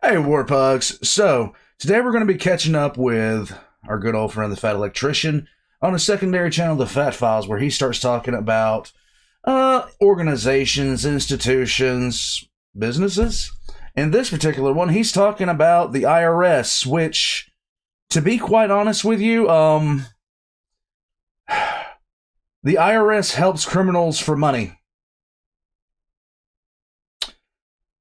Hey, Warpugs. So, today we're going to be catching up with our good old friend, the Fat Electrician, on a secondary channel, the Fat Files, where he starts talking about organizations, institutions, businesses. In this particular one, he's talking about the IRS, which, to be quite honest with you, the IRS helps criminals for money.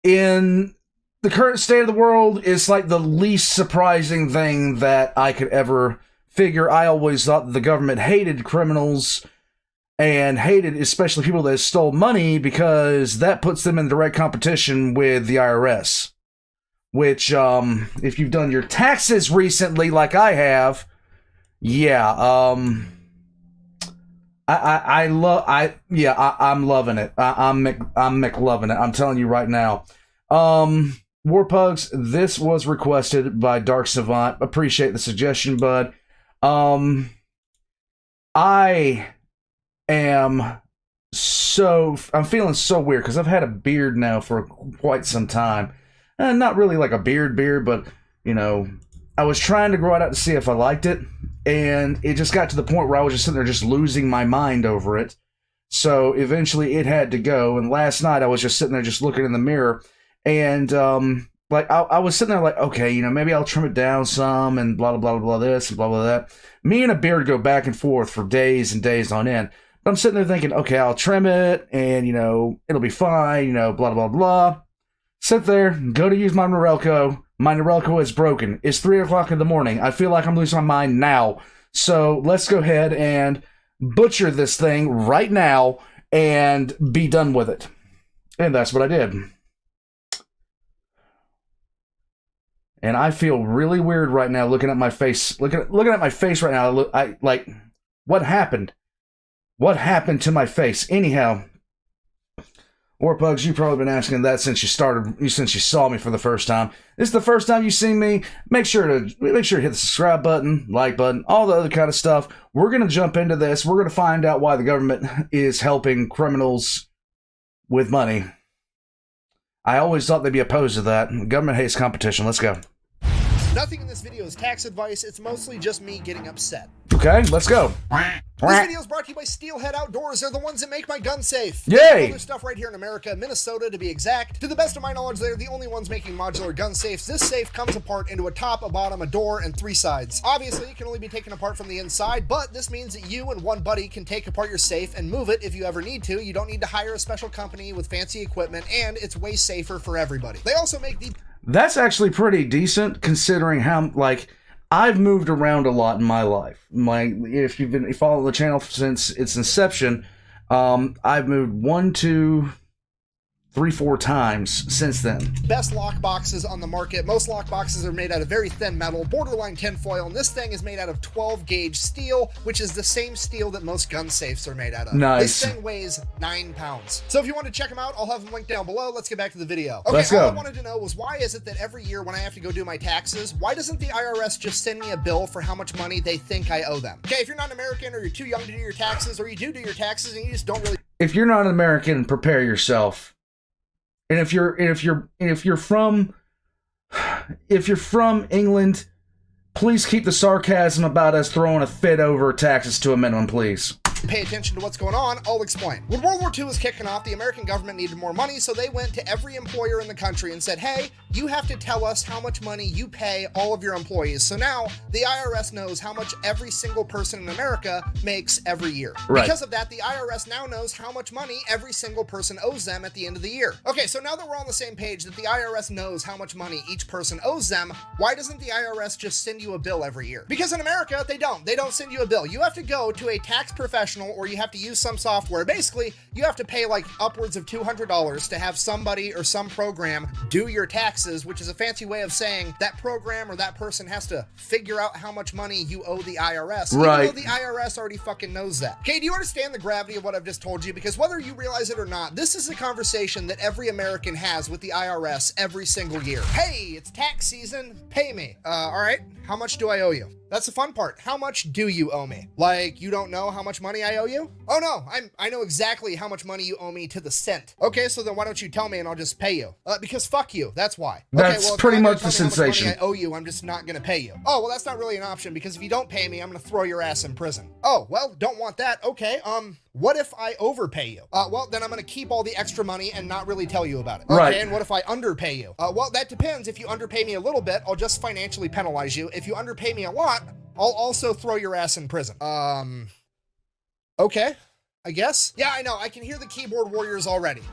In the current state of the world, it's like the least surprising thing that I could ever figure. I always thought the government hated criminals and hated especially people that stole money because that puts them in direct competition with the IRS. Which, if you've done your taxes recently, like I have, yeah, I'm loving it. I'm McLoving it. I'm telling you right now. Warpugs, this was requested by Dark Savant. Appreciate the suggestion, bud. I am I'm feeling so weird because I've had a beard now for quite some time. Not really like a beard, but, you know, I was trying to grow it out to see if I liked it, and it just got to the point where I was just sitting there just losing my mind over it. So eventually it had to go, and last night I was just sitting there just looking in the mirror, and I was sitting there like, okay, you know, maybe I'll trim it down some, and blah, blah, blah, blah, this, and blah, blah, that. Me and a beard go back and forth for days and days on end. But I'm sitting there thinking, okay, I'll trim it, and, you know, it'll be fine, you know, blah, blah, blah. Sit there, go to use my Norelco. My Norelco is broken. It's 3 o'clock in the morning. I feel like I'm losing my mind now. So let's go ahead and butcher this thing right now and be done with it. And that's what I did. And I feel really weird right now looking at my face. Looking at my face right now. What happened? What happened to my face? Anyhow, Warpugs, you've probably been asking that since you saw me for the first time. This is the first time you've seen me. Make sure to hit the subscribe button, like button, all the other kind of stuff. We're going to jump into this. We're going to find out why the government is helping criminals with money. I always thought they'd be opposed to that. Government hates competition. Let's go. Nothing in this video is tax advice. It's mostly just me getting upset. Okay, let's go. This video is brought to you by Steelhead Outdoors. They're the ones that make my gun safe. Yay! Their stuff right here in America, Minnesota to be exact. To the best of my knowledge, they're the only ones making modular gun safes. This safe comes apart into a top, a bottom, a door, and 3 sides. Obviously, it can only be taken apart from the inside, but this means that you and one buddy can take apart your safe and move it if you ever need to. You don't need to hire a special company with fancy equipment, and it's way safer for everybody. They also make the... That's actually pretty decent considering how, I've moved around a lot in my life. If you've been following the channel since its inception, I've moved 1, 2, 3, 4 times since then. Best lock boxes on the market. Most lock boxes are made out of very thin metal, borderline tinfoil, and this thing is made out of 12 gauge steel, which is the same steel that most gun safes are made out of. Nice. This thing weighs 9 pounds. So if you want to check them out, I'll have them linked down below. Let's get back to the video. Okay, let's go. All I wanted to know was, why is it that every year when I have to go do my taxes, why doesn't the IRS just send me a bill for how much money they think I owe them? Okay, if you're not an American, or you're too young to do your taxes, or you do your taxes and you just don't really... If you're not an American, prepare yourself. And if you're from England, please keep the sarcasm about us throwing a fit over taxes to a minimum, please. Pay attention to what's going on, I'll explain. When World War II was kicking off, the American government needed more money, so they went to every employer in the country and said, hey, you have to tell us how much money you pay all of your employees. So now the IRS knows how much every single person in America makes every year. Right. Because of that, the IRS now knows how much money every single person owes them at the end of the year. Okay, so now that we're on the same page, that the IRS knows how much money each person owes them, why doesn't the IRS just send you a bill every year? Because in America, they don't send you a bill. You have to go to a tax professional, or you have to use some software. Basically, you have to pay like upwards of $200 to have somebody or some program do your taxes, which is a fancy way of saying that program or that person has to figure out how much money you owe the IRS. Right. Even though the IRS already fucking knows that. Okay, do you understand the gravity of what I've just told you? Because whether you realize it or not, this is a conversation that every American has with the IRS every single year. Hey, it's tax season, pay me. All right, how much do I owe you? That's the fun part. How much do you owe me? Like, you don't know how much money money I owe you? Oh no, I know exactly how much money you owe me to the cent. Okay, so then why don't you tell me and I'll just pay you? Because fuck you, that's why. That's okay, well, pretty much the how sensation. much money I owe you, I'm just not gonna pay you. Oh, well, that's not really an option, because if you don't pay me, I'm gonna throw your ass in prison. Oh, well, don't want that. Okay, what if I overpay you? Well, then I'm gonna keep all the extra money and not really tell you about it. Okay, Right. and what if I underpay you? Well, that depends. If you underpay me a little bit, I'll just financially penalize you. If you underpay me a lot, I'll also throw your ass in prison. Okay, I guess. Yeah, I know, I can hear the keyboard warriors already.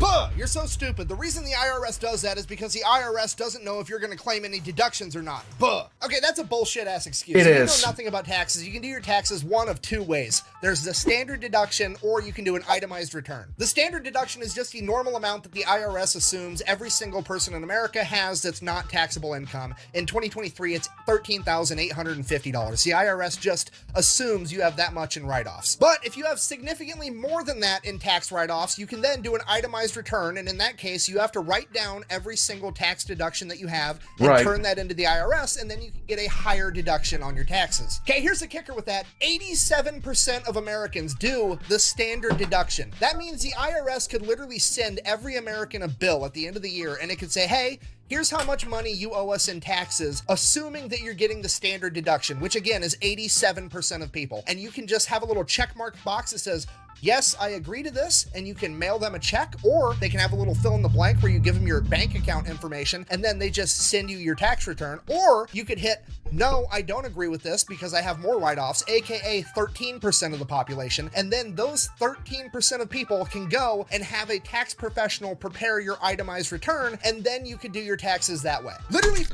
Buh! You're so stupid. The reason the IRS does that is because the IRS doesn't know if you're gonna claim any deductions or not. Buh! Okay, that's a bullshit ass excuse. It If you is. know nothing about taxes, you can do your taxes one of two ways. There's the standard deduction, or you can do an itemized return. The standard deduction is just the normal amount that the IRS assumes every single person in America has that's not taxable income. In 2023, it's $13,850. The IRS just assumes you have that much in write-offs. But if you have significantly more than that in tax write-offs, you can then do an itemized return, and in that case, you have to write down every single tax deduction that you have and Right. turn that into the IRS, and then you can get a higher deduction on your taxes. Okay, here's the kicker with that. 87% of Americans do the standard deduction. That means the IRS could literally send every American a bill at the end of the year, and it could say, hey, here's how much money you owe us in taxes, assuming that you're getting the standard deduction, which again is 87% of people. And you can just have a little check mark box that says, yes, I agree to this, and you can mail them a check, or they can have a little fill in the blank where you give them your bank account information, and then they just send you your tax return. Or you could hit, no, I don't agree with this because I have more write-offs, aka 13% of the population, and then those 13% of people can go and have a tax professional prepare your itemized return, and then you could do your taxes that way. Literally,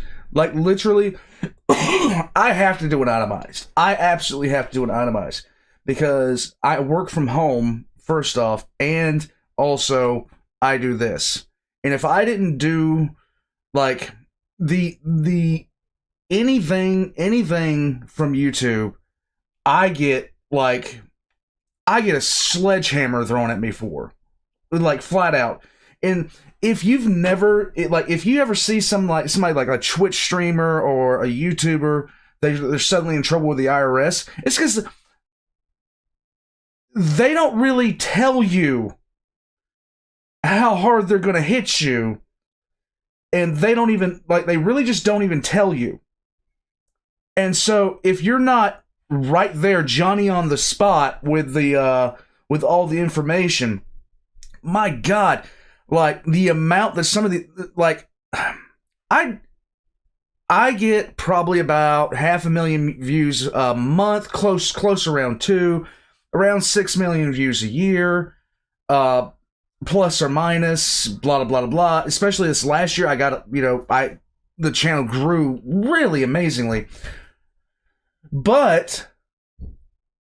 I have to do an itemized. I absolutely have to do an itemized. Because I work from home, first off, and also I do this. And if I didn't do like the anything from YouTube, I get a sledgehammer thrown at me for, like, flat out. And if you've never if you ever see somebody like a Twitch streamer or a YouTuber, they're suddenly in trouble with the IRS, it's because they don't really tell you how hard they're going to hit you. And they don't even, they really just don't even tell you. And so if you're not right there, Johnny on the spot with with all the information, my God, the amount that some of the, I get probably about 500,000 views a month, close around 2. Around 6 million views a year, plus or minus, blah, blah, blah, blah. Especially this last year, I got, the channel grew really amazingly. But,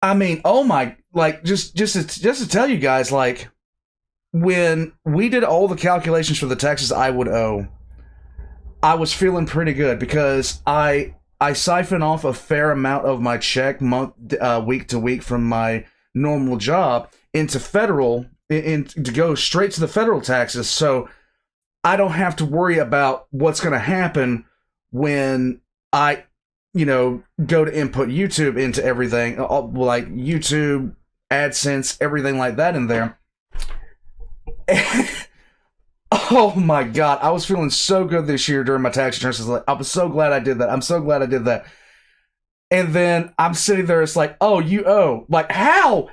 I mean, oh my, just to tell you guys, when we did all the calculations for the taxes I would owe, I was feeling pretty good because I siphon off a fair amount of my check week to week from my normal job into federal, to go straight to the federal taxes, so I don't have to worry about what's going to happen when I, go to input YouTube into everything, like YouTube, AdSense, everything like that in there. Oh my God, I was feeling so good this year during my tax returns. I was so glad I did that. I'm so glad I did that. And then I'm sitting there, it's like, oh, you owe. How?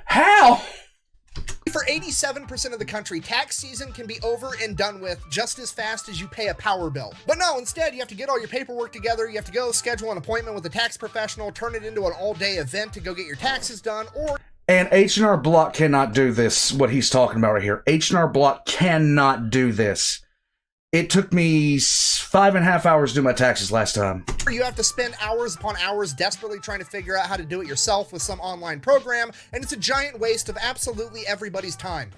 For 87% of the country, tax season can be over and done with just as fast as you pay a power bill. But no, instead, you have to get all your paperwork together, you have to go schedule an appointment with a tax professional, turn it into an all-day event to go get your taxes done, or... And H&R Block cannot do this, what he's talking about right here. H&R Block cannot do this. It took me 5.5 hours to do my taxes last time. You have to spend hours upon hours desperately trying to figure out how to do it yourself with some online program, and it's a giant waste of absolutely everybody's time.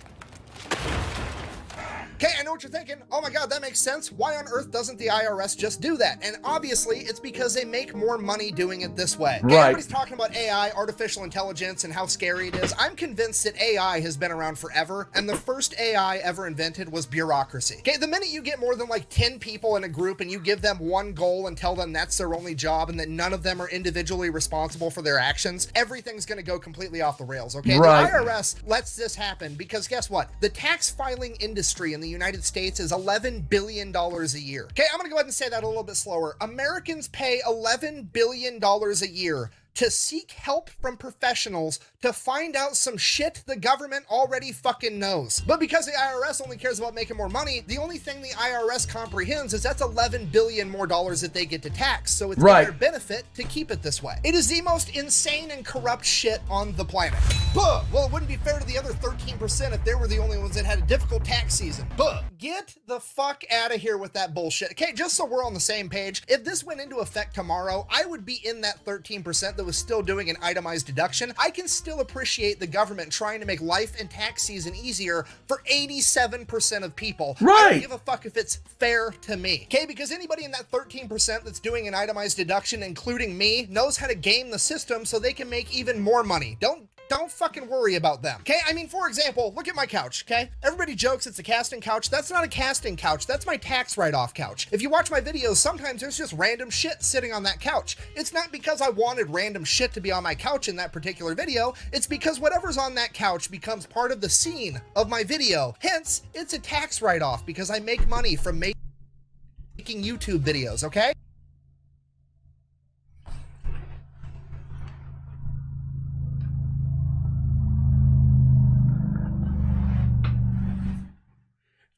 Okay, I know what you're thinking. Oh my god, that makes sense. Why on earth doesn't the IRS just do that? And obviously, it's because they make more money doing it this way. Okay, Right. everybody's talking about AI, artificial intelligence, and how scary it is. I'm convinced that AI has been around forever, and the first AI ever invented was bureaucracy. Okay, the minute you get more than like 10 people in a group and you give them one goal and tell them that's their only job and that none of them are individually responsible for their actions, everything's going to go completely off the rails, okay? Right. The IRS lets this happen because guess what? The tax filing industry in the United States is $11 billion a year. Okay, I'm gonna go ahead and say that a little bit slower. Americans pay $11 billion a year to seek help from professionals to find out some shit the government already fucking knows. But because the IRS only cares about making more money, the only thing the IRS comprehends is that's $11 billion more dollars that they get to tax. So it's Right. in their benefit to keep it this way. It is the most insane and corrupt shit on the planet. Buh! Well, it wouldn't be fair to the other 13% if they were the only ones that had a difficult tax season. Buh! Get the fuck out of here with that bullshit. Okay, just so we're on the same page, if this went into effect tomorrow, I would be in that 13% that was still doing an itemized deduction. I can still appreciate the government trying to make life and tax season easier for 87% of people. I Right. don't give a fuck if it's fair to me. Okay, because anybody in that 13% that's doing an itemized deduction, including me, knows how to game the system so they can make even more money. Don't fucking worry about them. Okay, I mean, for example, look at my couch, okay? Everybody jokes it's a casting couch. That's not a casting couch. That's my tax write-off couch. If you watch my videos, sometimes there's just random shit sitting on that couch. It's not because I wanted random shit to be on my couch in that particular video. It's because whatever's on that couch becomes part of the scene of my video. Hence, it's a tax write-off because I make money from making YouTube videos, okay?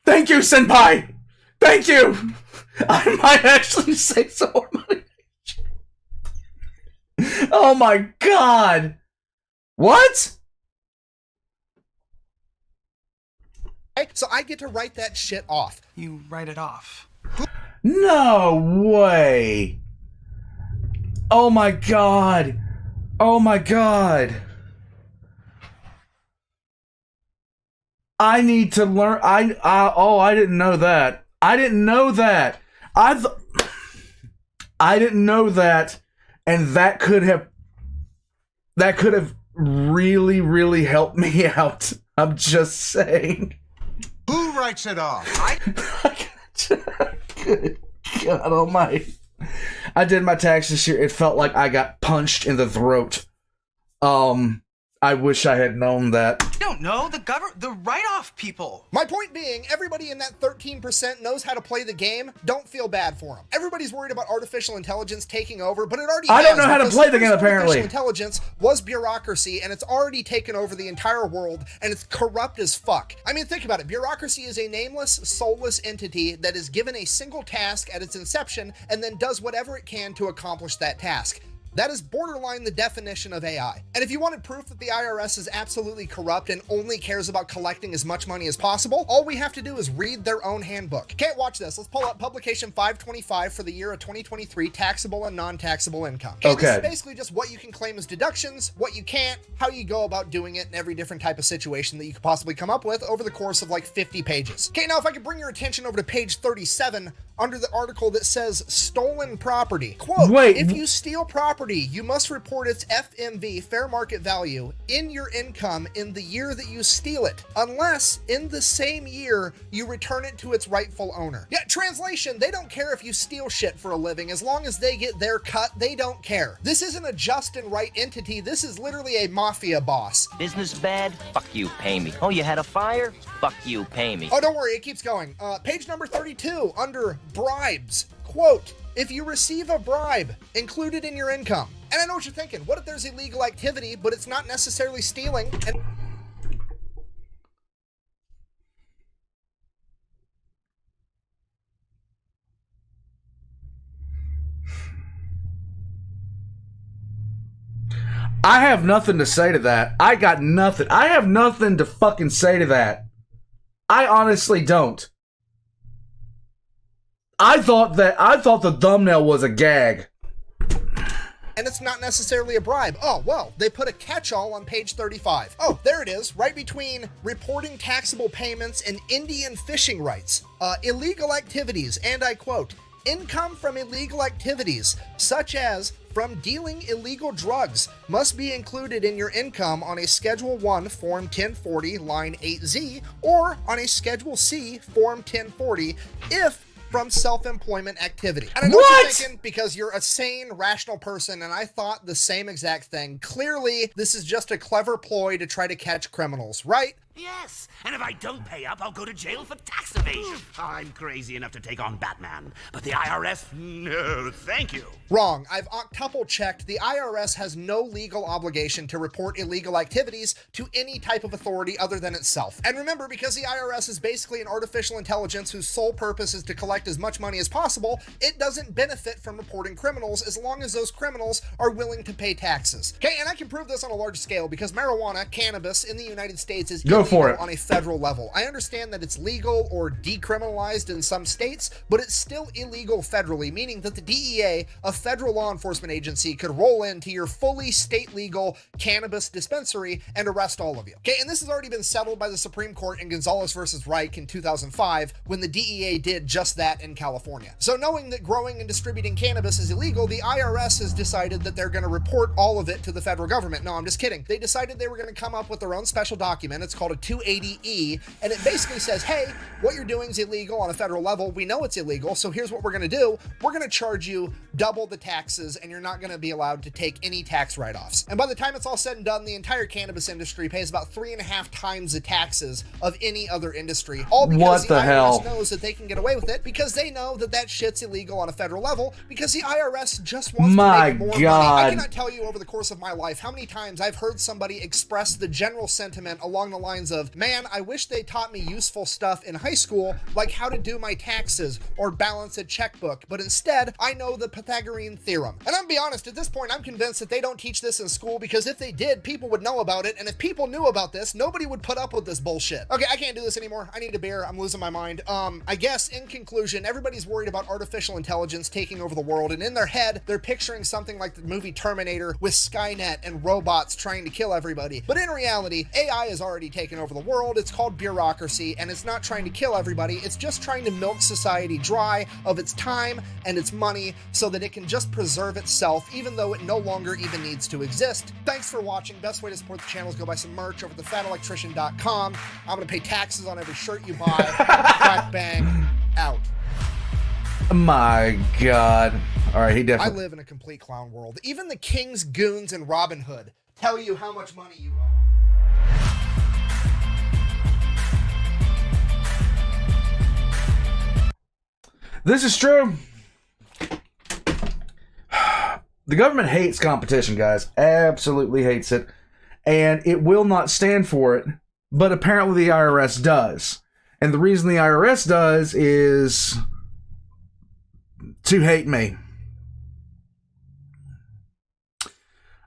Thank you, Senpai! Thank you! I might actually save some more money. Oh my god! What? So I get to write that shit off. You write it off. No way! Oh my god! Oh my god! I need to learn. I didn't know that. I didn't know that. I didn't know that, and that could have really, really helped me out. I'm just saying. Who writes it off? Good God Almighty! I did my taxes this year. It felt like I got punched in the throat. I wish I had known that. You don't know the write-off people. My point being, everybody in that 13% knows how to play the game. Don't feel bad for them. Everybody's worried about artificial intelligence taking over, but it already I has. don't know how to because play the first game, apparently. Artificial intelligence was bureaucracy, and it's already taken over the entire world, and it's corrupt as fuck. I mean, think about it. Bureaucracy is a nameless, soulless entity that is given a single task at its inception and then does whatever it can to accomplish that task. That is borderline the definition of AI. And if you wanted proof that the IRS is absolutely corrupt and only cares about collecting as much money as possible, all we have to do is read their own handbook. Okay, watch this. Let's pull up publication 525 for the year of 2023, taxable and non-taxable income. Okay. This is basically just what you can claim as deductions, what you can't, how you go about doing it in every different type of situation that you could possibly come up with over the course of like 50 pages. Okay, now if I could bring your attention over to page 37 under the article that says stolen property. Quote, Wait. if you steal property, you must report its FMV, fair market value, in your income in the year that you steal it, unless in the same year you return it to its rightful owner. Yeah, translation, they don't care if you steal shit for a living. As long as they get their cut, they don't care. This isn't a just and right entity. This is literally a mafia boss. Business bad? Fuck you, pay me. Oh, you had a fire? Fuck you, pay me. Oh, don't worry, it keeps going. Page number 32, under bribes. Quote, if you receive a bribe included in your income. And I know what you're thinking. What if there's illegal activity, but it's not necessarily stealing? And I have nothing to say to that. I got nothing. I have nothing to fucking say to that. I honestly don't. I thought the thumbnail was a gag. And it's not necessarily a bribe. Oh, well, they put a catch-all on page 35. Oh, there it is, right between reporting taxable payments and Indian fishing rights. Illegal activities, and I quote, income from illegal activities, such as from dealing illegal drugs, must be included in your income on a Schedule 1 Form 1040, line 8Z, or on a Schedule C Form 1040, if from self-employment activity. And I know what you're thinking, because you're a sane, rational person, and I thought the same exact thing. Clearly, this is just a clever ploy to try to catch criminals, right? Yes, and if I don't pay up, I'll go to jail for tax evasion. I'm crazy enough to take on Batman, but the IRS, no, thank you. Wrong. I've octuple checked. The IRS has no legal obligation to report illegal activities to any type of authority other than itself. And remember, because the IRS is basically an artificial intelligence whose sole purpose is to collect as much money as possible, it doesn't benefit from reporting criminals as long as those criminals are willing to pay taxes. Okay, and I can prove this on a large scale because marijuana, cannabis, in the United States is illegal on a federal level. I understand that it's legal or decriminalized in some states, but it's still illegal federally, meaning that the DEA, a federal law enforcement agency, could roll into your fully state legal cannabis dispensary and arrest all of you. Okay, and this has already been settled by the Supreme Court in Gonzalez versus Reich in 2005 when the DEA did just that in California. So knowing that growing and distributing cannabis is illegal, the IRS has decided that they're going to report all of it to the federal government. No, I'm just kidding. They decided they were going to come up with their own special document. It's called a 280E, and it basically says, hey, what you're doing is illegal on a federal level. We know it's illegal, so here's what we're going to do. We're going to charge you double the taxes, and you're not going to be allowed to take any tax write-offs. And by the time it's all said and done, the entire cannabis industry pays about 3.5 times the taxes of any other industry, all because the IRS knows that they can get away with it, because they know that that shit's illegal on a federal level, because the IRS just wants to make more money. I cannot tell you over the course of my life how many times I've heard somebody express the general sentiment along the lines of, man, I wish they taught me useful stuff in high school, like how to do my taxes or balance a checkbook, but instead, I know the Pythagorean theorem. And I'm gonna be honest, at this point, I'm convinced that they don't teach this in school, because if they did, people would know about it, and if people knew about this, nobody would put up with this bullshit. Okay, I can't do this anymore. I need a beer. I'm losing my mind. I guess, in conclusion, everybody's worried about artificial intelligence taking over the world, and in their head, they're picturing something like the movie Terminator with Skynet and robots trying to kill everybody. But in reality, AI has already taken over the world. It's called Bureaucracy, and it's not trying to kill everybody. It's just trying to milk society dry of its time and its money so that it can just preserve itself, even though it no longer even needs to exist. Thanks for watching. Best way to support the channel is go buy some merch over at thefatelectrician.com. I'm going to pay taxes on every shirt you buy. Crack bang. Out. My God. All right, he definitely... I live in a complete clown world. Even the King's goons and Robin Hood tell you how much money you owe. This is true. The government hates competition, guys. Absolutely hates it. And it will not stand for it. But apparently the IRS does. And the reason the IRS does is to hate me.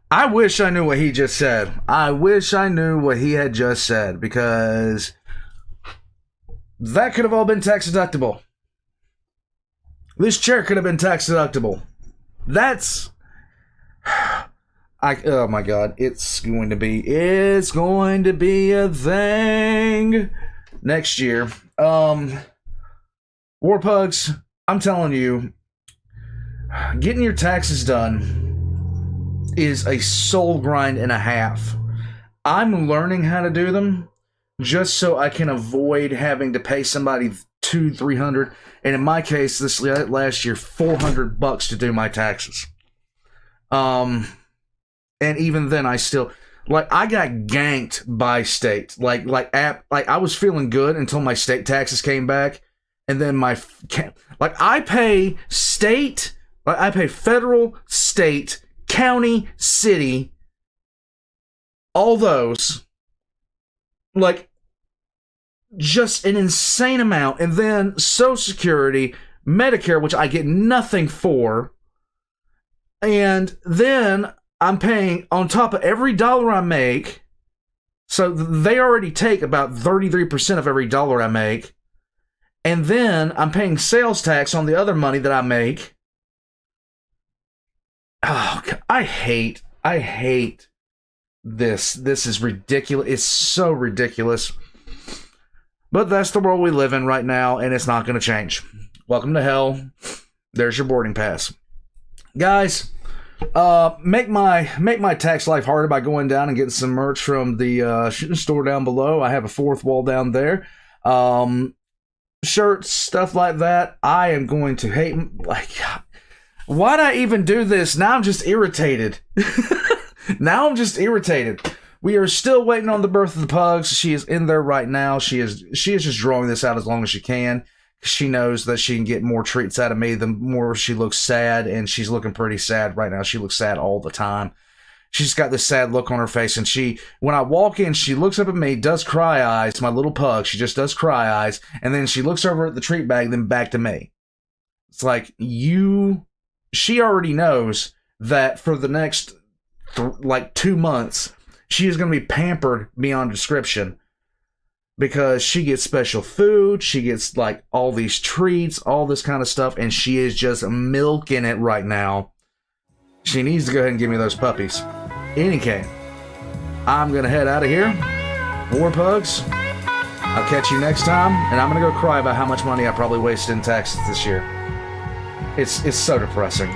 I wish I knew what he just said. I wish I knew what he had just said, because that could have all been tax deductible. This chair could have been tax deductible. That's... oh my God, it's going to be a thing next year. War Pugs, I'm telling you, getting your taxes done is a soul grind and a half. I'm learning how to do them just so I can avoid having to pay somebody $200-$300, and in my case, this last year, $400 to do my taxes. And even then, I still, like, I got ganked by state. Like I was feeling good until my state taxes came back, and then I pay federal, state, county, city, all those, like, just an insane amount. And then Social Security, Medicare, which I get nothing for. And then I'm paying on top of every dollar I make. So they already take about 33% of every dollar I make. And then I'm paying sales tax on the other money that I make. I hate this. This is ridiculous. It's so ridiculous. But that's the world we live in right now, and it's not going to change. Welcome to hell. There's your boarding pass. Guys, make my tax life harder by going down and getting some merch from the store down below. I have a fourth wall down there. Shirts, stuff like that. I am going to hate... Why'd I even do this? Now I'm just irritated. We are still waiting on the birth of the pugs. She is in there right now. She is just drawing this out as long as she can. She knows that she can get more treats out of me the more she looks sad, and she's looking pretty sad right now. She looks sad all the time. She's got this sad look on her face, and when I walk in, she looks up at me, does cry eyes, my little pug. She just does cry eyes, and then she looks over at the treat bag, then back to me. It's like, she already knows that for the next 2 months, she is going to be pampered beyond description because she gets special food, she gets all these treats, all this kind of stuff, and she is just milking it right now. She needs to go ahead and give me those puppies. Any case, I'm going to head out of here. More pugs. I'll catch you next time, and I'm going to go cry about how much money I probably wasted in taxes this year. It's so depressing.